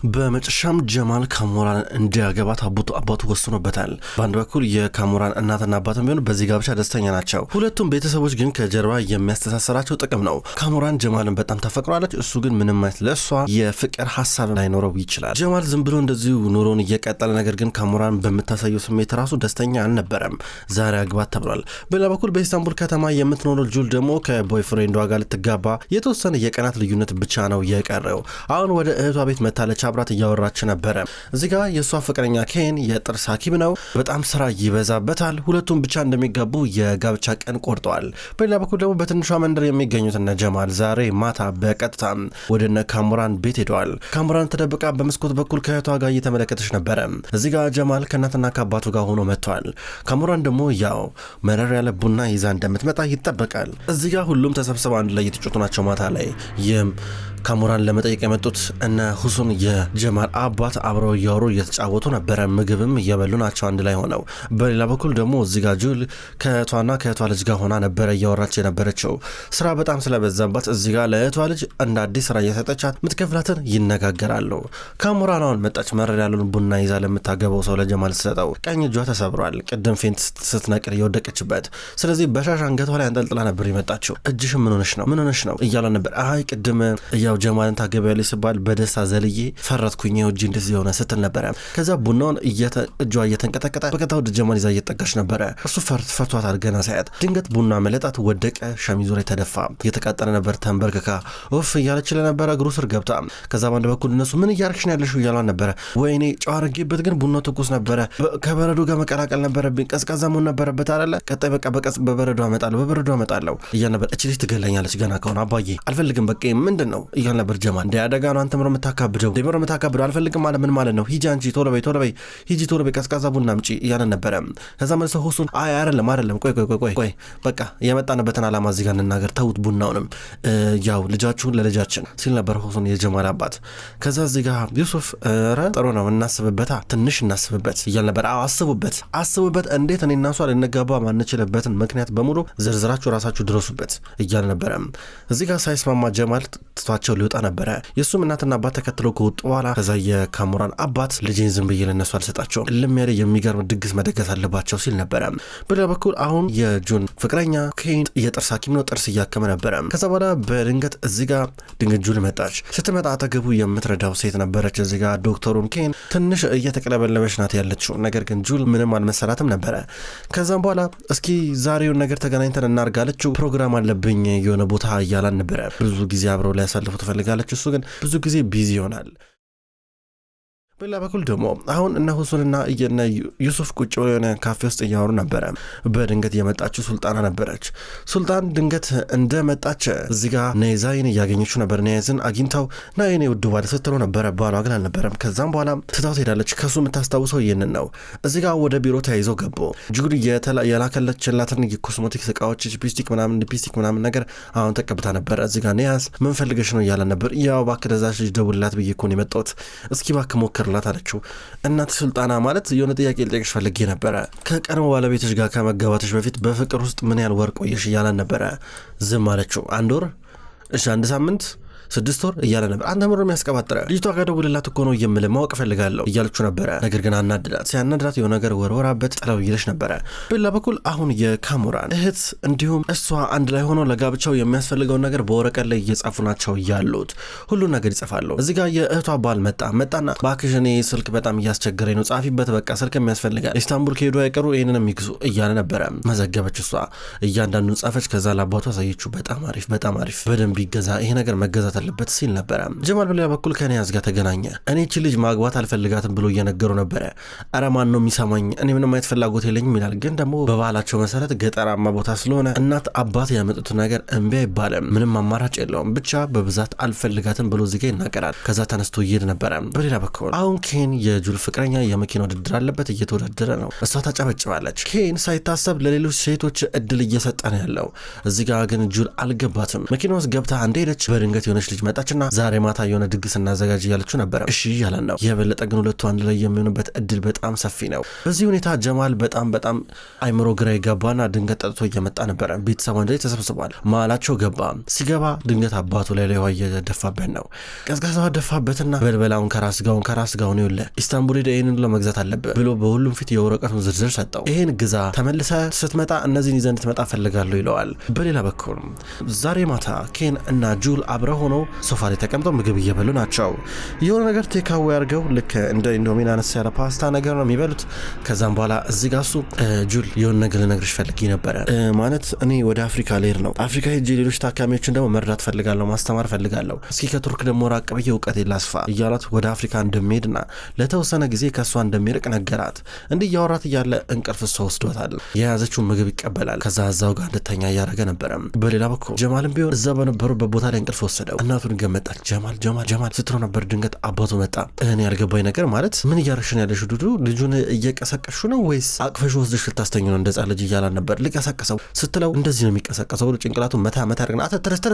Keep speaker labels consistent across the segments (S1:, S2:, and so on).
S1: በመጨረሻም ጀማል ካሞራን እንዲያገባት አባቱ ወስኖበታል። በአንድ በኩል የካሞራን እናትና አባትም ቢሆን በዚህ ጋብቻ ደስተኛ ናቸው። ሁለቱም ቤተሰቦች ግን ከጀርባ የሚያስተሳሰራቸው ጥቅም ነው። ካሞራን ጀማልን በጣም ታፈቅሯለች። እሱ ግን ምንም አይነት ለእሷ የፍቅር ሀሳብ ላይኖረው ይችላል። ጀማል ዝም ብሎ እንደዚሁ ኑሮን እየቀጠለ ነገር ግን ካሞራን በምታሳየው ስሜት ራሱ ደስተኛ አልነበረም። ዛሬ አግባት ተብሏል። በሌላ በኩል በኢስታንቡል ከተማ የምትኖረው ጁል ደግሞ ከቦይፍሬንዷ ጋር ልትጋባ የተወሰነ የቀናት ልዩነት ብቻ ነው የቀረው። አሁን ወደ እህቷ ቤት መታለች። አብራት እያወራች ነበረ። እዚህ ጋር የእሷ ፍቅረኛ ኬን የጥርስ ሐኪም ነው። በጣም ስራ ይበዛበታል። ሁለቱም ብቻ እንደሚጋቡ የጋብቻ ቀን ቆርጠዋል። በሌላ በኩል ደግሞ በትንሿ መንደር የሚገኙት እነ ጀማል ዛሬ ማታ በቀጥታ ወደ እነ ካሞራን ቤት ሄደዋል። ካሞራን ተደብቃ በመስኮት በኩል ከእህቷ ጋር እየተመለከተች ነበረ። እዚህ ጋር ጀማል ከእናትና ከአባቱ ጋር ሆኖ መጥቷል። ካሞራን ደግሞ ያው መረር ያለ ቡና ይዛ እንደምትመጣ ይጠበቃል። እዚህ ጋር ሁሉም ተሰብስበው አንድ ላይ እየተጫወቱ ናቸው ማታ ላይ። ይህም ካሞራን ለመጠየቅ የመጡት እነ ሁሱን የጀማል አባት አብረው እያወሩ እየተጫወቱ ነበረ። ምግብም እየበሉ ናቸው አንድ ላይ ሆነው። በሌላ በኩል ደግሞ እዚህ ጋር ጁል ከእህቷ ልጅ ጋር ሆና ነበረ እያወራች የነበረችው። ስራ በጣም ስለበዛባት እዚህ ጋር ለእህቷ ልጅ እንደ አዲስ ስራ እየሰጠቻት ምትከፍላትን ይነጋገራሉ። ካሞራን አሁን መጣች። መረር ያለውን ቡና ይዛ ለምታገበው ሰው ለጀማል ስትሰጠው ቀኝ እጇ ተሰብሯል። ቅድም ፌንት ስትነቅል የወደቀችበት። ስለዚህ በሻሽ አንገቷ ላይ አንጠልጥላ ነበር የመጣችው። እጅሽ ምን ሆነሽ ነው እያለ ነበር። አይ ቅድም ጀማልን ታገቢያለሽ ሲባል በደስታ ዘልዬ ፈረትኩኝ እጅ እንደዚህ የሆነ ስትል ነበረ። ከዛ ቡናውን እጇ እየተንቀጠቀጠ በቀጥታ ወደ ጀማል ይዛ እየጠጋች ነበረ። እሱ ፈርቷታል ገና ሳያት። ድንገት ቡና መለጣት፣ ወደቀ። ሸሚዙ ላይ ተደፋ። እየተቃጠለ ነበር። ተንበርክካ ኡፍ እያለች ለነበረ እግሩ ስር ገብታ። ከዛ በአንድ በኩል እነሱ ምን እያረግሽ ነው ያለሽው እያሏን ነበረ። ወይኔ ጨው አድርጌበት ግን ቡናው ትኩስ ነበረ። ከበረዶ ጋር መቀላቀል ነበረብኝ። ቀዝቃዛ መሆን ነበረበት አይደለ? ቀጣይ በቃ በበረዶ አመጣለሁ እያል ነበር። እቺ ልጅ ትገለኛለች ገና ከሆነ አባዬ አልፈልግም በቃ ምንድን ነው እያል ነበር ጀማል። እንደ አደጋ ነው አንተ ምሮ የምታካብደው አልፈልግም ማለት ምን ማለት ነው? ሂጂ አንቺ ቶሎ በይ ሂጂ ቶሎ በይ ቀዝቃዛ ቡና አምጪ እያለ ነበረ። ከዛ መልሰው ሁሱን አይ አይደለም ቆይ በቃ የመጣንበትን ዓላማ እዚህ ጋር እንናገር ተውት ቡናውንም ያው ልጃችሁን ለልጃችን ሲል ነበር ሁሱን የጀማል አባት። ከዛ እዚህ ጋር ዩሱፍ ጥሩ ነው ትንሽ እናስብበት እያለ ነበር። አስቡበት እንዴት እኔ እና እሷ ልንጋባ ማንችልበትን ምክንያት በሙሉ ዝርዝራችሁ ራሳችሁ ድረሱበት እያለ ነበረ። እዚህ ጋር ሳይስማማ ጀማል ትቷቸው ሊወጣ ነበረ። የእሱም እናትና አባት ተከትለው ከወጡ በኋላ ከዛ የካሞራን አባት ልጄን ዝም ብዬ ለነሱ አልሰጣቸውም እልም ያለ የሚገርም ድግስ መደገስ አለባቸው ሲል ነበረ። በሌላ በኩል አሁን የጁን ፍቅረኛ ኬን የጥርስ ሐኪም ነው። ጥርስ እያከመ ነበረ። ከዛ በኋላ በድንገት እዚህ ጋር ጁል መጣች። ስትመጣ አጠገቡ የምትረዳው ሴት ነበረች። እዚህ ጋር ዶክተሩን ኬን ትንሽ እየተቀለበለበች ናት ያለችው። ነገር ግን ጁል ምንም አልመሰላትም ነበረ። ከዛም በኋላ እስኪ ዛሬውን ነገር ተገናኝተን እናርጋለችው ፕሮግራም አለብኝ የሆነ ቦታ እያላን ነበረ። ብዙ ጊዜ አብረው ላይ ያሳልፉ ትፈልጋለች። እሱ ግን ብዙ ጊዜ ቢዚ ይሆናል። በሌላ በኩል ደግሞ አሁን እነ ሁሱንና እየነ ዩሱፍ ቁጭ ብለው የሆነ ካፌ ውስጥ እያወሩ ነበረ። በድንገት የመጣችው ሱልጣና ነበረች። ሱልጣን ድንገት እንደመጣች እዚህ ጋር ነይዛይን እያገኘችው ነበር። ነይዝን አግኝታው ና የኔ ውድ ባል ስትለው ነበረ። ባሏ ግን አልነበረም። ከዛም በኋላ ትታው ትሄዳለች። ከሱ የምታስታውሰው ይህንን ነው። እዚህ ጋር ወደ ቢሮ ተያይዘው ገቡ። ጁል የላከለችላትን የኮስሞቲክስ እቃዎች ሊፕስቲክ ምናምን ነገር አሁን ተቀብታ ነበረ። እዚህ ጋር ነያዝ ምን ፈልገሽ ነው እያለ ነበር። ያው እባክህ ለዛች ልጅ ደውልላት ብዬ እኮ ነው የመጣሁት እስኪ እባክህ ሞክር ላት አለችው። እናት ሱልጣና ማለት የሆነ ጥያቄ ልጠይቅሽ ፈልጌ ነበረ። ከቀድሞ ባለቤትሽ ጋር ከመጋባትሽ በፊት በፍቅር ውስጥ ምን ያህል ወር ቆየሽ እያለን ነበረ። ዝም አለችው። 1 ወር፣ እሺ 1 ሳምንት፣ 6 ወር እያለ ነበር። አንተ ምሮ የሚያስቀባጥረ ልጅቷ ጋር ደውልላት እኮ ነው የምልህ ማወቅ ፈልጋለሁ እያለችው ነበረ። ነገር ግን አናድዳት። ሲያናድዳት የሆነ ነገር ወርወራበት ጥለው ይለሽ ነበረ። በሌላ በኩል አሁን የካሞራን እህት እንዲሁም እሷ አንድ ላይ ሆኖ ለጋብቻው የሚያስፈልገውን ነገር በወረቀት ላይ እየጻፉ ናቸው ያሉት። ሁሉን ነገር ይጽፋሉ። እዚህ ጋር የእህቷ ባል መጣና እባክሽ እኔ ስልክ በጣም እያስቸገረኝ ነው ጻፊበት በቃ ስልክ የሚያስፈልጋል ኢስታንቡል ከሄዱ አይቀሩ ይሄንን የሚግዙ እያለ ነበረ። መዘገበች እሷ እያንዳንዱን ጻፈች። ከዛ ለአባቷ አሳየችው። በጣም አሪፍ በደንብ ይገዛ ይሄ ነገር መገዛት አለበት ሲል ነበረ። ጀማል በሌላ በኩል ከኒያዝ ጋር ተገናኘ። እኔ እቺ ልጅ ማግባት አልፈልጋትም ብሎ እየነገሩ ነበረ። አረ ማን ነው የሚሰማኝ? እኔ ምንም አይነት ፍላጎት የለኝም ይላል። ግን ደግሞ በባህላቸው መሰረት ገጠራማ ቦታ ስለሆነ እናት አባት ያመጡት ነገር እምቢ አይባልም። ምንም አማራጭ የለውም። ብቻ በብዛት አልፈልጋትም ብሎ እዚህ ጋር ይናገራል። ከዛ ተነስቶ ይሄድ ነበረ። በሌላ በኩል አሁን ኬን የጁል ፍቅረኛ የመኪና ውድድር አለበት እየተወዳደረ ነው። እሷ ታጨበጭባለች። ኬን ሳይታሰብ ለሌሎች ሴቶች እድል እየሰጠ ነው ያለው። እዚህ ጋር ግን ጁል አልገባትም። መኪና ውስጥ ገብታ አንድ ሄደች። በድንገት የሆነ የሆነች ልጅ መጣችና ዛሬ ማታ የሆነ ድግስ እናዘጋጅ እያለችው ነበረ። እሺ እያለን ነው። የበለጠ ግን ሁለቱ አንድ ላይ የሚሆኑበት እድል በጣም ሰፊ ነው። በዚህ ሁኔታ ጀማል በጣም አይምሮ ግራ ይገባና ድንገት ጠጥቶ እየመጣ ነበረ። ቤተሰብ አንድ ላይ ተሰብስቧል። መሀላቸው ገባ። ሲገባ ድንገት አባቱ ላይ ውሃ እየደፋበት ነው። ቀዝቃዛ ደፋበትና በልበላውን ከራስ ጋውን ይውለ ኢስታንቡል ሄደ ይህንን ለመግዛት አለብህ ብሎ በሁሉም ፊት የወረቀቱን ዝርዝር ሰጠው። ይሄን ግዛ፣ ተመልሰ ስትመጣ እነዚህን ይዘን ትመጣ ፈልጋለሁ ይለዋል። በሌላ በኩል ዛሬ ማታ ኬን እና ጁል አብረው ሆነው ሶፋ ላይ ተቀምጠው ምግብ እየበሉ ናቸው። የሆነ ነገር ቴካዌ አድርገው ልክ እንደ ኢንዶሚና አነስ ያለ ፓስታ ነገር ነው የሚበሉት። ከዛም በኋላ እዚህ ጋር እሱ ጁል የሆነ ነገር ልነግርሽ ፈልጌ ነበረ ማለት እኔ ወደ አፍሪካ ልሄድ ነው። አፍሪካ ሄጄ ሌሎች ታካሚዎችን ደግሞ መርዳት ፈልጋለሁ፣ ማስተማር ፈልጋለሁ። እስኪ ከቱርክ ደግሞ ራቅ ብዬ እውቀቴ ላስፋ እያላት ወደ አፍሪካ እንደሚሄድና ለተወሰነ ጊዜ ከእሷ እንደሚርቅ ነገራት። እንዲህ እያወራት እያለ እንቅልፍ እሷ ወስዶታል። የያዘችውን ምግብ ይቀበላል። ከዛ እዛው ጋር እንድተኛ እያደረገ ነበረ። በሌላ በኩል ጀማልም ቢሆን እዛ በነበሩበት ቦታ ላይ እንቅልፍ ወሰደው። እናቱን ገመጣች። ጀማል ስትለው ነበር። ድንገት አባቱ መጣ። እኔ ያልገባኝ ነገር ማለት ምን እያረሽን ያለሽ ዱዱ? ልጁን እየቀሰቀሹ ነው ወይስ አቅፈሽ ወስደሽ ልታስተኙ ነው? እንደዛ ልጅ እያላን ነበር። ልቀሰቀሰው ስትለው እንደዚህ ነው የሚቀሰቀሰው ብሎ ጭንቅላቱን መታ ያደርግና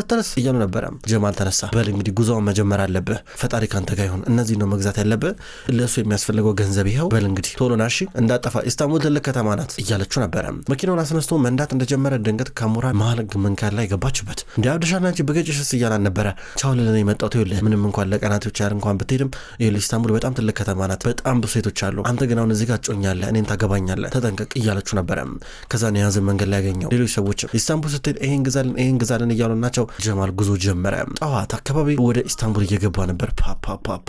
S1: ተረስ እያሉ ነበረ። ጀማል ተነሳ። በል እንግዲህ ጉዞውን መጀመር አለብህ። ፈጣሪ ካንተ ጋር ይሁን። እነዚህ ነው መግዛት ያለብህ። ለእሱ የሚያስፈልገው ገንዘብ ይኸው። በል እንግዲህ ቶሎ ና እሺ፣ እንዳጠፋ ኢስታንቡል ትልቅ ከተማ ናት እያለችው ነበረ። መኪናውን አስነስቶ መንዳት እንደጀመረ ድንገት ካሞራን መሀል መንካድ ላይ ገባችበት። እንዲ አብደሻና እንጂ በገጭሽስ እያላን ነበረ። ቻው ልለን የመጣው ይኸውልህ፣ ምንም እንኳን ለቀናቶች ያህል እንኳን ብትሄድም ይኸውልህ ኢስታንቡል በጣም ትልቅ ከተማ ናት። በጣም ብዙ ሴቶች አሉ። አንተ ግን አሁን እዚህ ጋር ጮኛለህ፣ እኔን ታገባኛለህ፣ ተጠንቀቅ እያለችው ነበረ። ከዛ ነው የያዘን መንገድ ላይ ያገኘው። ሌሎች ሰዎችም ኢስታንቡል ስትሄድ ይሄን ግዛልን እያሉ ናቸው። ጀማል ጉዞ ጀመረ። ጠዋት አካባቢ ወደ ኢስታንቡል እየገባ ነበር። ፓፓ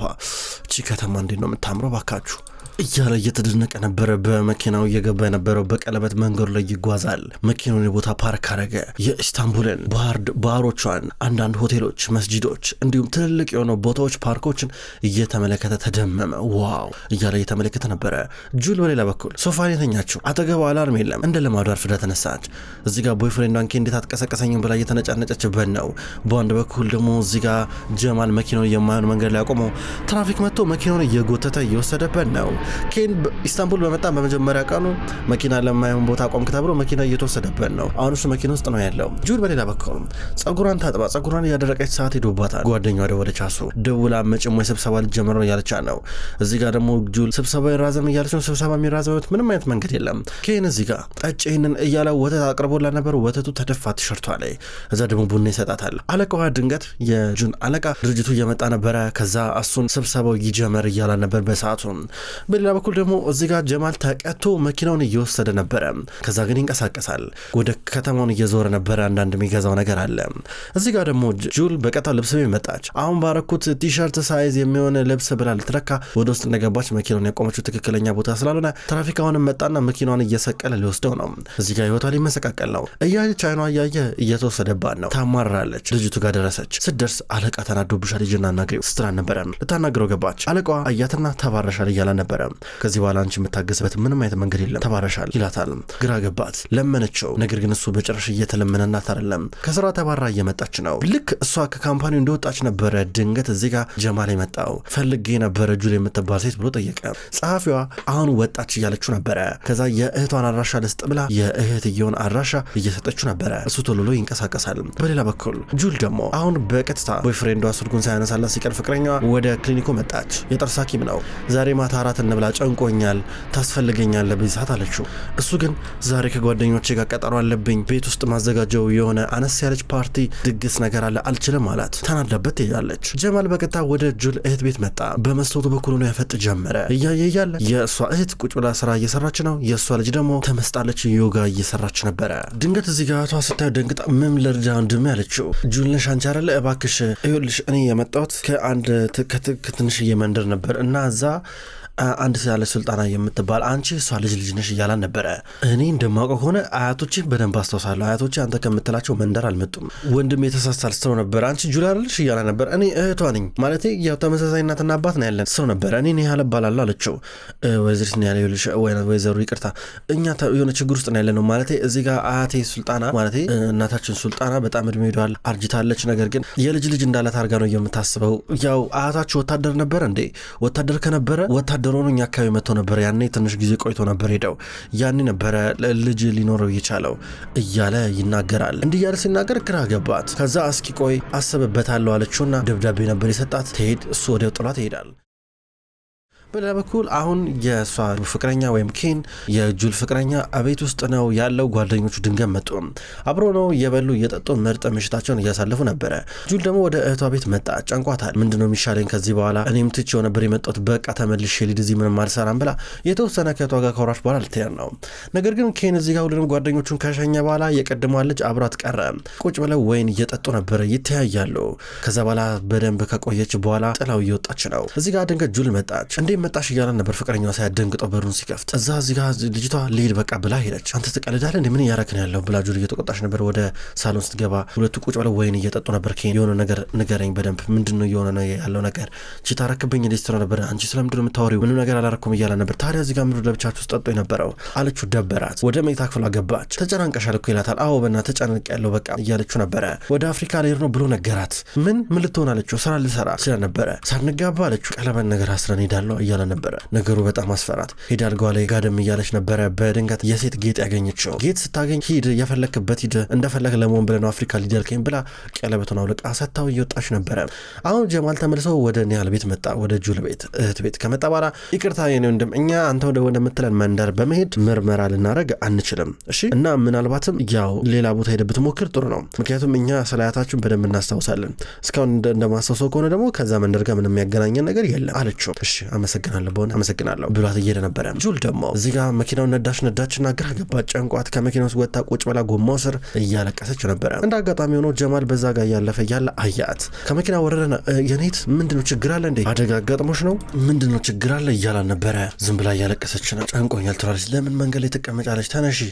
S1: እቺ ከተማ እንዴት ነው የምታምረው ባካችሁ እያለ እየተደነቀ ነበረ። በመኪናው እየገባ የነበረው በቀለበት መንገዱ ላይ ይጓዛል። መኪናውን የቦታ ፓርክ አረገ። የኢስታንቡልን ባሮቿን፣ አንዳንድ ሆቴሎች፣ መስጂዶች እንዲሁም ትልልቅ የሆኑ ቦታዎች፣ ፓርኮችን እየተመለከተ ተደመመ። ዋው እያለ እየተመለከተ ነበረ። ጁል በሌላ በኩል ሶፋ ላይ ተኛችው። አጠገቧ አላርም የለም። እንደ ልማዱ አርፍዳ ተነሳች። እዚህ ጋር ቦይፍሬንዷን እንዴት አትቀሰቀሰኝም ብላ እየተነጫነጨችበት ነው። በአንድ በኩል ደግሞ እዚህ ጋር ጀማል መኪናውን የማይሆን መንገድ ላይ አቆመው። ትራፊክ መጥቶ መኪናውን እየጎተተ እየወሰደበት ነው። ኬን ኢስታንቡል በመጣ በመጀመሪያ ቀኑ መኪና ለማይሆን ቦታ ቆምክ ተብሎ መኪና እየተወሰደበት ነው። አሁን እሱ መኪና ውስጥ ነው ያለው። ጁል በሌላ በኩል ጸጉሯን ታጥባ ጸጉሯን እያደረቀች ሰዓት ሄዶባታል። ጓደኛዋ ደወለች። አሱ ደውላ መጭም ወይ ስብሰባ ልጀምር ነው እያለች ነው። እዚህ ጋር ደግሞ ጁል ስብሰባ ይራዘም እያለች ነው። ስብሰባ የሚራዘምበት ምንም አይነት መንገድ የለም። ኬን እዚህ ጋር ጠጭ ይህንን እያለ ወተት አቅርቦላ ነበር። ወተቱ ተደፋ ትሸርቷ ላይ። እዛ ደግሞ ቡና ይሰጣታል። አለቃዋ ድንገት የጁን አለቃ ድርጅቱ እየመጣ ነበረ። ከዛ እሱን ስብሰባው ይጀመር እያላ ነበር በሰዓቱ። በሌላ በኩል ደግሞ እዚህ ጋር ጀማል ተቀቶ መኪናውን እየወሰደ ነበረ። ከዛ ግን ይንቀሳቀሳል። ወደ ከተማውን እየዞረ ነበረ። አንዳንድ የሚገዛው ነገር አለ። እዚህ ጋር ደግሞ ጁል በቀጣው ልብስ መጣች። አሁን ባረኩት ቲሸርት ሳይዝ የሚሆን ልብስ ብላ ልትረካ ወደ ውስጥ እንደገባች መኪናውን ያቆመችው ትክክለኛ ቦታ ስላልሆነ ትራፊክ አሁንም መጣና መኪናውን እየሰቀለ ሊወስደው ነው። እዚህ ጋር ህይወቷ ሊመሰቃቀል ነው። እያየች አይኗ እያየ እየተወሰደባት ነው። ታማራለች። ልጅቱ ጋር ደረሰች። ስትደርስ አለቃ ተናዶብሻል ሂጂና አናግሪው ስትል ነበረ። ልታናግረው ገባች። አለቃዋ አያትና ተባረሻል እያላ ነበረ። ከዚህ በኋላ አንቺ የምታገዝበት ምንም አይነት መንገድ የለም ተባረሻል ይላታል። ግራ ገባት። ለመነችው። ነገር ግን እሱ በጭራሽ እየተለመነናት አይደለም። ከስራ ተባራ እየመጣች ነው። ልክ እሷ ከካምፓኒው እንደወጣች ነበረ ድንገት እዚህ ጋር ጀማል የመጣው። ፈልጌ ነበረ ጁል የምትባል ሴት ብሎ ጠየቀ። ጸሐፊዋ አሁን ወጣች እያለችው ነበረ። ከዛ የእህቷን አድራሻ ልስጥ ብላ የእህትየውን አድራሻ እየሰጠችው ነበረ። እሱ ቶሎ ይንቀሳቀሳል። በሌላ በኩል ጁል ደግሞ አሁን በቀጥታ ቦይፍሬንዷ ስልኩን ሳያነሳላት ሲቀር ፍቅረኛዋ ወደ ክሊኒኩ መጣች። የጥርስ ሐኪም ነው። ዛሬ ማታ አራት እንብላ ጨንቆኛል ታስፈልገኛለህ በዚህ ሰዓት አለችው። እሱ ግን ዛሬ ከጓደኞቼ ጋር ቀጠሮ አለብኝ፣ ቤት ውስጥ ማዘጋጀው የሆነ አነስ ያለች ፓርቲ ድግስ ነገር አለ አልችልም አላት። ተናዳበት ትሄዳለች። ጀማል በቀጥታ ወደ ጁል እህት ቤት መጣ። በመስታወቱ በኩል ነው ያፈጥ ጀመረ። እያየ እያለ የእሷ እህት ቁጭ ብላ ስራ እየሰራች ነው። የእሷ ልጅ ደግሞ ተመስጣለች፣ ዮጋ እየሰራች ነበረ። ድንገት እዚህ ጋር እህቷ ስታዩ ደንግጣ ምን ልርዳ ወንድሜ አለችው። ጁል ነሽ አንቺ አይደለ? እባክሽ ይኸውልሽ እኔ የመጣሁት ከአንድ ከትንሽዬ መንደር ነበር እና እዛ አንድ ያለ ሱልጣና የምትባል አንቺ እሷ ልጅ ነሽ እያላን ነበረ። እኔ እንደማውቀው ከሆነ አያቶችን በደንብ አስታውሳለሁ። አያቶች አንተ ከምትላቸው መንደር አልመጡም። ወንድም የተሳሳል ስለው ነበር። አንቺ ጁላልሽ እያላ ነበር። እኔ እህቷ ነኝ ማለት ያው ተመሳሳይ እናትና አባት ነው ያለን ስለው ነበር። እኔ ያለ ባላለሁ አለችው። ወይዘሪት ነው ያለ ይልሽ ወይዘሮ ይቅርታ እኛ የሆነ ችግር ውስጥ ነው ያለ ነው ማለት እዚህ ጋር አያቴ ሱልጣና ማለት እናታችን ሱልጣና በጣም እድሜ ሄዷል፣ አርጅታለች። ነገር ግን የልጅ እንዳላት አድርጋ ነው የምታስበው። ያው አያታችሁ ወታደር ነበር እንዴ? ወታደር ከነበረ ወታደሩ ወታደሩን እኛ አካባቢ መጥቶ ነበር ያኔ ትንሽ ጊዜ ቆይቶ ነበር ሄደው ያኔ ነበረ ልጅ ሊኖረው የቻለው እያለ ይናገራል። እንዲህ ያለ ሲናገር ግራ ገባት። ከዛ እስኪ ቆይ አስብበታለሁ አለችውና ደብዳቤ ነበር የሰጣት። ትሄድ እሱ ወዲያው ጥሏት ይሄዳል። በሌላ በኩል አሁን የሷ ፍቅረኛ ወይም ኬን የጁል ፍቅረኛ አቤት ውስጥ ነው ያለው። ጓደኞቹ ድንገት መጡ። አብሮ ነው እየበሉ እየጠጡ ምርጥ ምሽታቸውን እያሳለፉ ነበረ። ጁል ደግሞ ወደ እህቷ ቤት መጣ። ጨንቋታል። ምንድነው የሚሻለኝ ከዚህ በኋላ እኔም ትቼው ነበር የመጣሁት በቃ ተመልሼ ልሂድ እዚህ ምንም አልሰራም ብላ የተወሰነ ከእህቷ ጋር ካወራች በኋላ ልትሄድ ነው። ነገር ግን ኬን እዚህ ጋር ሁሉንም ጓደኞቹን ከሸኘ በኋላ የቀድሟ ልጅ አብሯት ቀረ። ቁጭ ብለው ወይን እየጠጡ ነበረ ይተያያሉ። ከዛ በኋላ በደንብ ከቆየች በኋላ ጥላው እየወጣች ነው። እዚህ ጋር ድንገት ጁል መጣች። መጣሽ እያለ ነበር ፍቅረኛዋ ሳያደንግጠው በሩን ሲከፍት። እዚህ ጋር ልጅቷ ልሂድ በቃ ብላ ሄደች። አንተ ትቀልዳለህ እንዴ ምን እያረክን ያለው ብላ ጁል እየተቆጣች ነበር። ወደ ሳሎን ስትገባ ሁለቱ ቁጭ ብለው ወይን እየጠጡ ነበር። ኬን የሆነ ነገር ንገረኝ በደንብ ምንድነው የሆነ ነው ያለው ነገር ቺታ ረክብኝ እንዴ ስትለው ነበር። አንቺ ስለምንድነው የምታወሪው ምንም ነገር አላረኩም እያለ ነበር። ታዲያ እዚህ ጋር ምንድነው ለብቻችሁ ስጠጡ የነበረው አለችው። ደበራት። ወደ መኝታ ክፍሏ ገባች። ተጨናንቀሻል እኮ ይላታል። አዎ በእናትህ ተጨናንቄ ያለው በቃ እያለችው ነበረ። ወደ አፍሪካ ልሄድ ነው ብሎ ነገራት። ምን ልትሆን አለችው። ስራ ልሰራ ስለነበረ ሳንጋባ አለችው። ቀለበት ነገር አስረን ሄዳለሁ እያለ ነበረ። ነገሩ በጣም አስፈራት። ሄዳ አልጋዋ ላይ ጋደም እያለች ነበረ። በድንገት የሴት ጌጥ ያገኘችው። ጌጥ ስታገኝ ሂድ የፈለክበት ሂድ እንደፈለክ ለመሆን ብለህ ነው አፍሪካ ሊደልከኝ ብላ ቀለበቱን አውልቃ ሰታው እየወጣች ነበረ። አሁን ጀማል ተመልሰው ወደ ኒያል ቤት መጣ። ወደ ጁል ቤት እህት ቤት ከመጣ በኋላ ይቅርታ የኔ ወንድም እኛ አንተ ወደ ምትለን መንደር በመሄድ ምርመራ ልናደርግ አንችልም እሺ እና ምናልባትም ያው ሌላ ቦታ ሄደህ ብትሞክር ጥሩ ነው ምክንያቱም እኛ ስላያታችሁን በደንብ እናስታውሳለን እስካሁን እንደማስታውሰው ከሆነ ደግሞ ከዛ መንደር ጋር ምንም የሚያገናኘን ነገር የለም አለችው። እሺ አመሰግናለሁ አመሰግናለሁ ብሏት እየሄደ ነበረ። ጁል ደግሞ እዚህ ጋር መኪናውን ነዳችና ግራ ገባት። ጨንቋት ከመኪናው ውስጥ ወጣ ቁጭ ብላ ጎማው ስር እያለቀሰች ነበረ። እንደ አጋጣሚ ሆኖ ጀማል በዛ ጋር ያለፈ ያለ አያት። ከመኪና ወረደና የኔት ምንድነው ችግር አለ እንዴ አደጋ ገጥሞሽ ነው ምንድነው ችግር አለ እያላ ነበረ። ዝም ብላ እያለቀሰች ነው። ጨንቆኛል ትላለች። ለምን መንገድ ላይ ትቀመጫለች?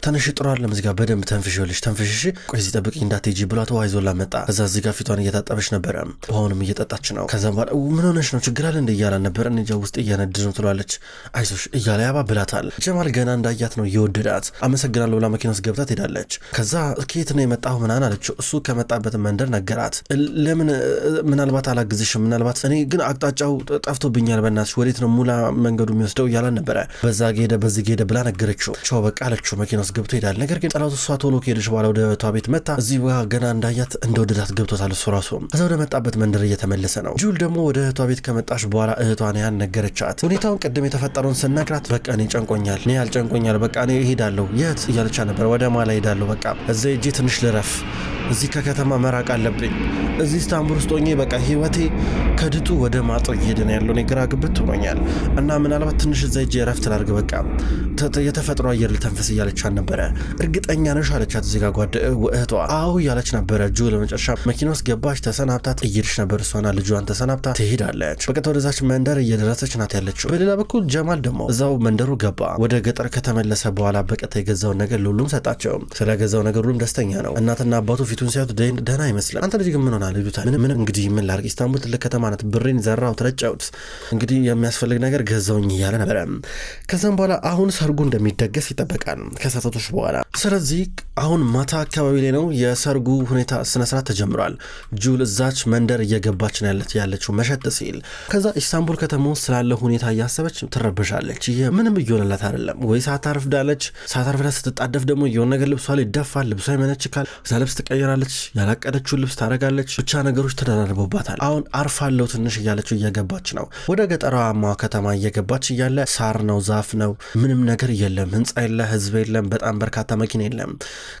S1: ተነሺ ጥሩ አለ እዚህ ጋር በደንብ ተንፍሽልሽ ተንፍሽሽ ቆይ እዚህ ጠብቂኝ እንዳትሄጂ ብሏት ውሃ ይዞላ መጣ። ከዛ እዚህ ጋር ፊቷን እየታጠበች ነበረ። ውሃውንም እየጠጣች ነው። ከዛ በኋላ ምን ሆነሽ ነው ችግር አለ እንዴ እያላ ነበረ። እንጃ ውስጥ እየነድድ ነው ትላለች። አይዞሽ እያለ ያባብላታል። ጀማል ገና እንዳያት ነው የወደዳት። አመሰግናለሁ ብላ መኪና ውስጥ ገብታ ትሄዳለች። ከዛ ከየት ነው የመጣሁ ምናምን አለችው። እሱ ከመጣበት መንደር ነገራት። ለምን ምናልባት አላግዝሽም ምናልባት እኔ ግን አቅጣጫው ጠፍቶብኛል በእናትሽ ወዴት ነው ሙላ መንገዱ የሚወስደው እያላን ነበረ። በዛ ሄደ በዚህ ሄደ ብላ ነገረችው። ቻው በቃ አለችው። መኪና ውስጥ ገብቶ ይሄዳል። ነገር ግን ጠላቱ እሷ ቶሎ ከሄደች በኋላ ወደ እህቷ ቤት መጣ። እዚህ ገና እንዳያት እንደወደዳት ገብቶታል እሱ ራሱ። ከዛ ወደ መጣበት መንደር እየተመለሰ ነው። ጁል ደግሞ ወደ እህቷ ቤት ከመጣች በኋላ እህቷን ያን ነገረቻት። ሁኔታውን ቅድም የተፈጠረውን ስነግራት በቃ እኔ ጨንቆኛል እኔ ያልጨንቆኛል በቃ እኔ እሄዳለሁ። የት እያለቻ ነበር። ወደ ማላ እሄዳለሁ በቃ እዛ ሄጄ ትንሽ ልረፍ እዚህ ከከተማ መራቅ አለብኝ እዚህ ኢስታንቡል ውስጥ ሆኜ በቃ ህይወቴ ከድጡ ወደ ማጦ እየሄደ ነው ያለው። እኔ ግራ ግብት ሆኖኛል እና ምናልባት ትንሽ እዛ ሄጄ ረፍት ላድርግ በቃ የተፈጥሮ አየር ልተንፍስ እያለቻት ነበረ። እርግጠኛ ነሽ አለቻት እዚህ ጋር እህቷ። አዎ እያለች ነበረ። ጁል ለመጨረሻ መኪና ውስጥ ገባች። ተሰናብታት እየሄደች ነበር። እሷና ልጇን ተሰናብታ ትሄዳለች። በቀጥታ ወደዛች መንደር እየደረሰች ናት ያለችው። በሌላ በኩል ጀማል ደግሞ እዛው መንደሩ ገባ። ወደ ገጠር ከተመለሰ በኋላ በቀጥታ የገዛውን ነገር ለሁሉም ሰጣቸው። ስለገዛው ነገር ሁሉም ደስተኛ ነው። እናትና አባቱ ፊቱን ሲያዩት ደህና አይመስልም። አንተ ልጅ ግን ምን ሆናል ይሉታል። ምን እንግዲህ ምን ላድርግ ኢስታንቡል ትልቅ ከተማ ናት ብሬን ዘራው ተረጫውት እንግዲህ የሚያስፈልግ ነገር ገዛውኝ እያለ ነበረ። ከዛም በኋላ አሁን ሰርጉ እንደሚደገስ ይጠበቃል ከሰዓቶች በኋላ። ስለዚህ አሁን ማታ አካባቢ ላይ ነው የሰርጉ ሁኔታ ስነስርዓት ተጀምሯል። ጁል እዛች መንደር እየገባች ነው ያለችው መሸጥ ሲል። ከዛ ኢስታንቡል ከተማ ውስጥ ስላለ ሁኔታ እያሰበች ትረበሻለች። ይሄ ምንም እየሆነላት አይደለም ወይ ሳታርፍዳ ስትጣደፍ ደግሞ የሆነ ነገር ልብሷ ላይ ይደፋል። ልብሷ ይመነችካል። እዛ ልብስ ትቀይራለች። ያላቀደችውን ልብስ ታረጋለች። ብቻ ነገሮች ተደራርበውባታል። አሁን አርፋለሁ ትንሽ እያለችው እየገባች ነው። ወደ ገጠራማ ከተማ እየገባች እያለ ሳር ነው ዛፍ ነው ምንም ነገር የለም። ህንፃ የለ ህዝብ የለም። በጣም በርካታ መኪና የለም።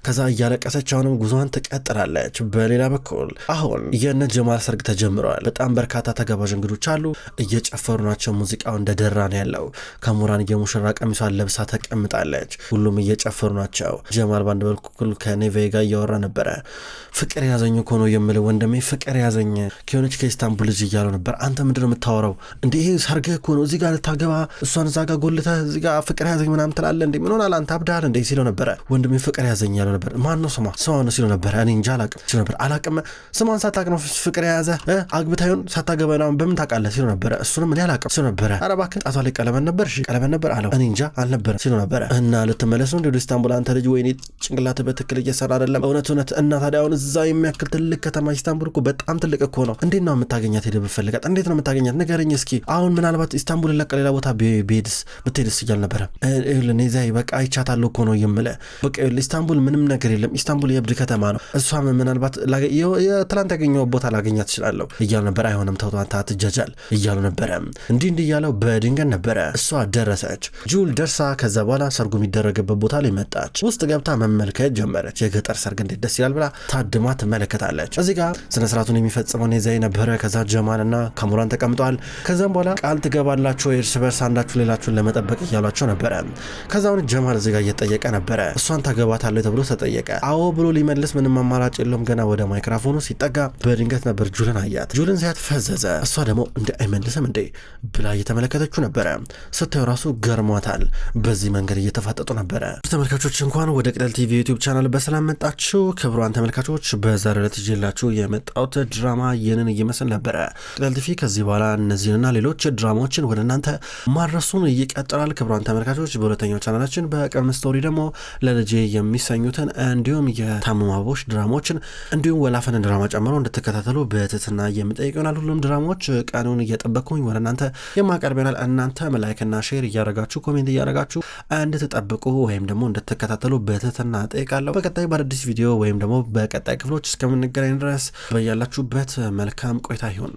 S1: ከዛ እያለቀሰች አሁንም ጉዞዋን ትቀጥላለች። በሌላ በኩል አሁን የነ ጀማል ሰርግ ተጀምረዋል። በጣም በርካታ ተጋባዥ እንግዶች አሉ። እየጨፈሩ ናቸው። ሙዚቃው እንደደራ ነው ያለው። ከሙራን የሙሽራ ቀሚሷን ለብሳ ተቀምጣለች። ሁሉም እየጨፈሩ ናቸው። ጀማል ባንድ በኩል ከኔቬ ጋር እያወራ ነበረ። ፍቅር ያዘኝ እኮ ነው የምልህ ወንድሜ ፍቅር ያዘኝ ከሆነች ከኢስታንቡል ልጅ እያለው ነበር። አንተ ምንድነው የምታወራው እንዴ? ይሄ ሰርግህ እኮ ነው። እዚህ ጋር ልታገባ እሷን እዛ ጋር ጎልተህ እዚህ ጋር ፍቅር ያዘኝ ምናምን ትላለህ እንዴ? ምን ሆናል አንተ አብዳል እንዴ ሲለው ነበረ። ወንድሜ ፍቅር ያዘኝ ያለው ነበር። ማን ነው ስሟ ነው ሲለው ነበር። እኔ እንጃ አላቅም ሲለው ነበር። አላቅም ስሟን ሳታቅ ነው ፍቅር የያዘ አግብታዩን ሳታገባ ነው በምን ታውቃለህ ሲለው ነበረ። እሱንም እኔ አላቅም ሲለው ነበረ። ኧረ እባክህ ጣቷ ላይ ቀለበት ነበር እሺ ቀለበት ነበር አለው። እኔ እንጃ አልነበረ ሲለው ነበረ። እና ልትመለስ ነው ወደ ኢስታንቡል አንተ ልጅ? ወይኔ ጭንቅላት በትክክል እየሰራ አይደለም። እውነት እና ታዲያ አሁን እዛ የሚያክል ትልቅ ከተማ ኢስታንቡል እኮ በጣም ትልቅ እኮ ነው። እንዴት ነው የምታገኛት? ሄደህ ብትፈልጋት እንዴት ነው የምታገኛት? ንገረኝ እስኪ። አሁን ምናልባት ኢስታንቡል ለቀ ሌላ ቦታ ብትሄድስ እያል ነበረ። ኔዛይ በቃ አይቻታለሁ እኮ ነው የምልህ። በቃ ኢስታንቡል ምንም ነገር የለም። ኢስታንቡል የእብድ ከተማ ነው። እሷም ምናልባት ትላንት ያገኘው ቦታ ላገኛት ትችላለሁ እያሉ ነበር። አይሆንም ተውቷታ ትጃጃል እያሉ ነበረ። እንዲህ እያለው በድንገት ነበረ እሷ ደረሰች። ጁል ደርሳ ከዛ በኋላ ሰርጉ የሚደረግበት ቦታ ላይ መጣች። ውስጥ ገብታ መመልከት ጀመረች። የገጠር ሰርግ እንዴት ደስ ይላል ብላ ታድማ ትመለከታለች። እዚህ ጋር ስነስርዓቱን የሚፈጽመው ኔዛይ ነበረ። ከዛ ጀማልና ካሙራን ተቀምጠዋል። ከዛም በኋላ ቃል ትገባላችሁ እርስ በርስ አንዳችሁ ሌላችሁን ለመጠበቅ እያሏቸው ነበረ። ከዛውን ጀማል እዚህ ጋር እየጠየቀ ነበረ። እሷን ታገባታለህ ተብሎ ተጠየቀ። አዎ ብሎ ሊመልስ ምንም አማራጭ የለውም። ገና ወደ ማይክራፎኑ ሲጠጋ በድንገት ነበር ጁልን አያት። ጁልን ሲያት ፈዘዘ። እሷ ደግሞ እንደ አይመልስም እንዴ ብላ እየተመለከተችው ነበረ። ስታዩ ራሱ ገርሟታል። በዚህ መንገድ እየተፋጠጡ ነበረ። ተመልካቾች እንኳን ወደ ቅጠል ቲቪ ዩቲዩብ ቻናል በሰላም መጣችሁ። ክቡራን ተመልካቾች በዛሬው ዕለት ይዤላችሁ የመጣሁት ድራማ ይህንን እየመስል ነበረ። ቅጠል ቲቪ ከዚህ በኋላ እነዚህንና ሌሎች ድራማዎችን ወደ እናንተ ማድረሱን ይቀጥላል። ክቡራን ተመልካቾች በሁለተኛው ቻናላችን በቀን ስቶሪ ደግሞ ለልጄ የሚሰኙትን እንዲሁም የታመሙ አበቦች ድራማዎችን እንዲሁም ወላፈን ድራማ ጨምሮ እንድትከታተሉ በትህትና የምጠይቅ ይሆናል። ሁሉም ድራማዎች ቀኑን እየጠበቅኩኝ ወደ እናንተ የማቀርብ ይሆናል። እናንተ ላይክና ሼር እያረጋችሁ ኮሜንት እያረጋችሁ እንድትጠብቁ ወይም ደግሞ እንድትከታተሉ በትህትና ጠይቃለሁ። በቀጣይ በአዲስ ቪዲዮ ወይም ደግሞ በቀጣይ ክፍሎች እስከምንገናኝ ድረስ በያላችሁበት መልካም ቆይታ ይሁን።